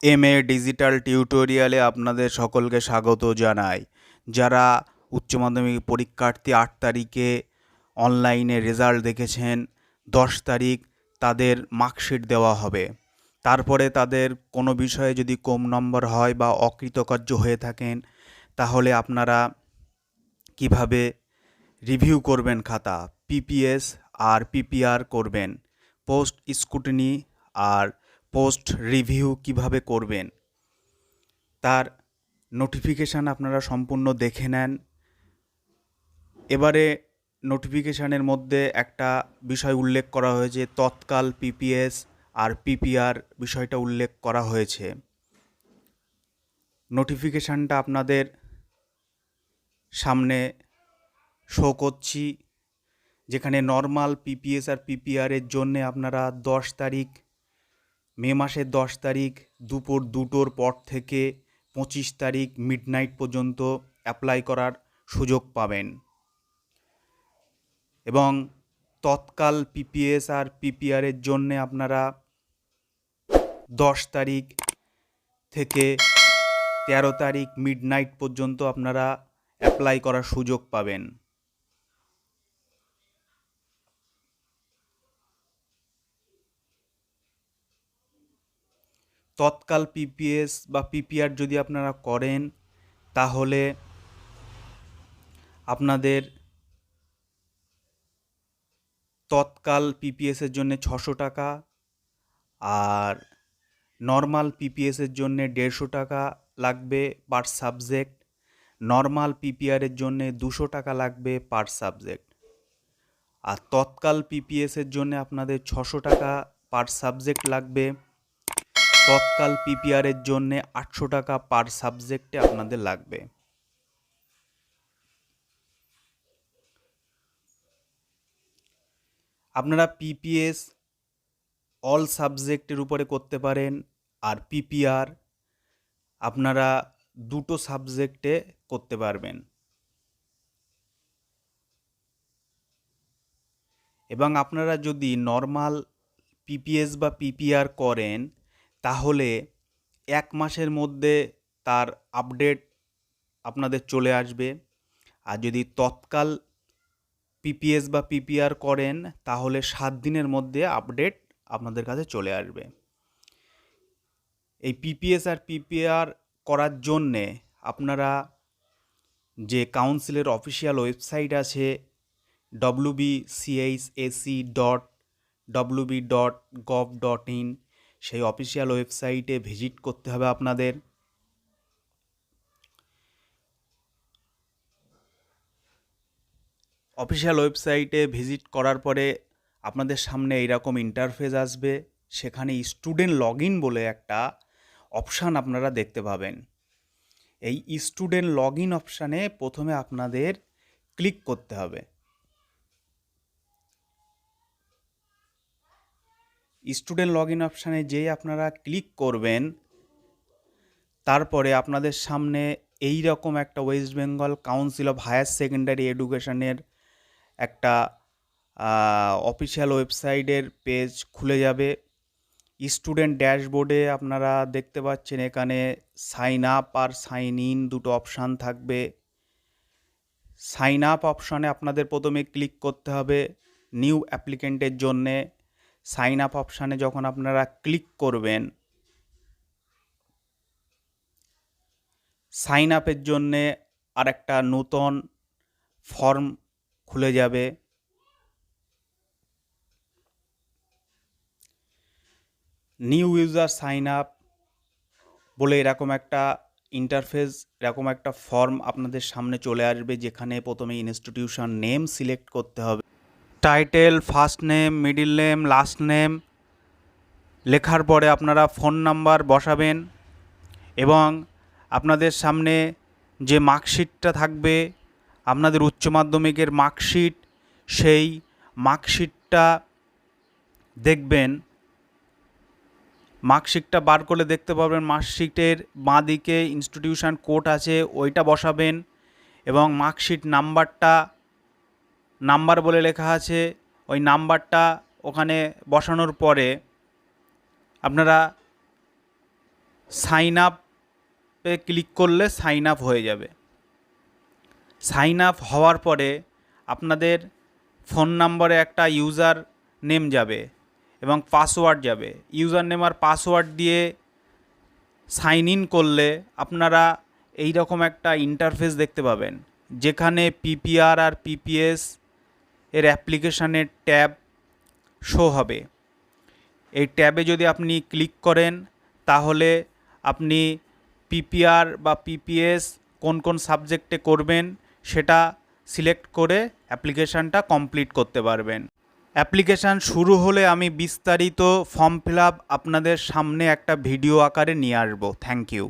MA digital টিউটোরিয়ালে আপনাদের সকলকে স্বাগত জানাই। যারা উচ্চ মাধ্যমিক পরীক্ষার্থী 8 তারিখে অনলাইনে রেজাল্ট দেখেছেন, 10 তারিখ তাদের মার্কশিট দেওয়া হবে। তারপরে তাদের কোনো বিষয়ে যদি কম নম্বর হয় বা অকৃতকার্য হয়ে থাকেন, তাহলে আপনারা কিভাবে রিভিউ করবেন খাতা, পিপিএস আর পিপিআর করবেন, পোস্ট স্ক্রুটিনি আর পোস্ট রিভিউ কিভাবে করবেন, তার নোটিফিকেশান আপনারা সম্পূর্ণ দেখে নেন। এবারে নোটিফিকেশানের মধ্যে একটা বিষয় উল্লেখ করা হয়েছে, তৎকাল পিপিএস আর পিপিআর বিষয়টা উল্লেখ করা হয়েছে। নোটিফিকেশানটা আপনাদের সামনে শো করছি, যেখানে নর্মাল পিপিএস আর পিপিআরের জন্য আপনারা 10 তারিখ, মে মাসের 10 তারিখ দুপুর 2টোর পর থেকে 25 তারিখ মিডনাইট পর্যন্ত অ্যাপ্লাই করার সুযোগ পাবেন। এবং তৎকাল পিপিএস আর পিপিআরের জন্যে আপনারা 10 তারিখ থেকে 13 তারিখ মিডনাইট পর্যন্ত আপনারা অ্যাপ্লাই করার সুযোগ পাবেন। তৎকাল পিপিএস বা পিপিআর যদি আপনারা করেন, তাহলে আপনাদের তৎকাল পিপিএসের জন্য 600 টাকা আর নর্মাল পিপিএসের জন্যে 150 টাকা লাগবে পার সাবজেক্ট। নর্মাল পিপিআরের জন্যে 200 টাকা লাগবে পার সাবজেক্ট। আর তৎকাল পিপিএসের জন্য আপনাদের 600 টাকা পার সাবজেক্ট লাগবে। তৎকাল পিপিআরের জন্যে 800 টাকা পার সাবজেক্টে আপনাদের লাগবে। আপনারা পিপিএস অল সাবজেক্টের উপরে করতে পারেন, আর পিপিআর আপনারা 2টো সাবজেক্টে করতে পারবেন। এবং আপনারা যদি নর্মাল পিপিএস বা পিপিআর করেন, তাহলে 1 মাসের মধ্যে তার আপডেট আপনাদের চলে আসবে। আর যদি তৎকাল পিপিএস বা পিপিআর করেন, তাহলে 7 দিনের মধ্যে আপডেট আপনাদের কাছে চলে আসবে। এই পিপিএস আর পিপিআর করার জন্যে আপনারা যে কাউন্সিলের অফিসিয়াল ওয়েবসাইট আছে wbchse.wb.gov.in, সেই অফিসিয়াল ওয়েবসাইটে ভিজিট করতে হবে আপনাদের। অফিসিয়াল ওয়েবসাইটে ভিজিট করার পরে আপনাদের সামনে এইরকম ইন্টারফেস আসবে। সেখানে স্টুডেন্ট লগ ইন বলে একটা অপশান আপনারা দেখতে পাবেন। এই স্টুডেন্ট লগ ইন অপশানে প্রথমে আপনাদের ক্লিক করতে হবে। স্টুডেন্ট লগ ইন অপশানে যেই আপনারা ক্লিক করবেন, তারপরে আপনাদের সামনে এই রকম একটা West Bengal council of higher secondary এডুকেশনের একটা অফিসিয়াল ওয়েবসাইটের পেজ খুলে যাবে। স্টুডেন্ট ড্যাশবোর্ডে আপনারা দেখতে পাচ্ছেন এখানে সাইন আপ আর সাইন ইন দুটো অপশান থাকবে। সাইন আপ অপশানে আপনাদের প্রথমে ক্লিক করতে হবে নিউ অ্যাপ্লিকেন্টের জন্যে। সাইন আপ অপশানে যখন আপনারা ক্লিক করবেন, সাইন আপের জন্যে আর একটা নূতন ফর্ম খুলে যাবে। নিউ ইউজার সাইন আপ বলে এরকম একটা ইন্টারফেস, এরকম একটা ফর্ম আপনাদের সামনে চলে আসবে, যেখানে প্রথমে ইনস্টিটিউশন নেম সিলেক্ট করতে হবে। Title, first name, middle name, last name লেখার পরে আপনারা ফোন নাম্বার বসাবেন এবং আপনাদের সামনে যে মার্কশিটটা থাকবে, আপনাদের উচ্চ মাধ্যমিকের মার্কশিট, সেই মার্কশিটটা দেখবেন। মার্কশিটটা বার করে দেখতে পাবেন, মার্কশিটের বাঁ দিকে ইনস্টিটিউশন কোড আছে, ওইটা বসাবেন এবং মার্কশিট নাম্বার বলে লেখা আছে, ওই নাম্বারটা ওখানে বসানোর পরে আপনারা সাইন আপে ক্লিক করলে সাইন আপ হয়ে যাবে। সাইন আপ হওয়ার পরে আপনাদের ফোন নম্বরে একটা ইউজার নেম যাবে এবং পাসওয়ার্ড যাবে। ইউজার নেম আর পাসওয়ার্ড দিয়ে সাইন ইন করলে আপনারা এই রকম একটা ইন্টারফেস দেখতে পাবেন, যেখানে পিপিআর আর পিপিএস এর অ্যাপ্লিকেশানের ট্যাব শো হবে। এই ট্যাবে যদি আপনি ক্লিক করেন তাহলে আপনি পিপিআর বা পিপিএস কোন কোন সাবজেক্টে করবেন সেটা সিলেক্ট করে অ্যাপ্লিকেশানটা কমপ্লিট করতে পারবেন। অ্যাপ্লিকেশান শুরু হলে আমি বিস্তারিত ফর্ম ফিল আপ আপনাদের সামনে একটা ভিডিও আকারে নিয়ে আসবো। Thank you.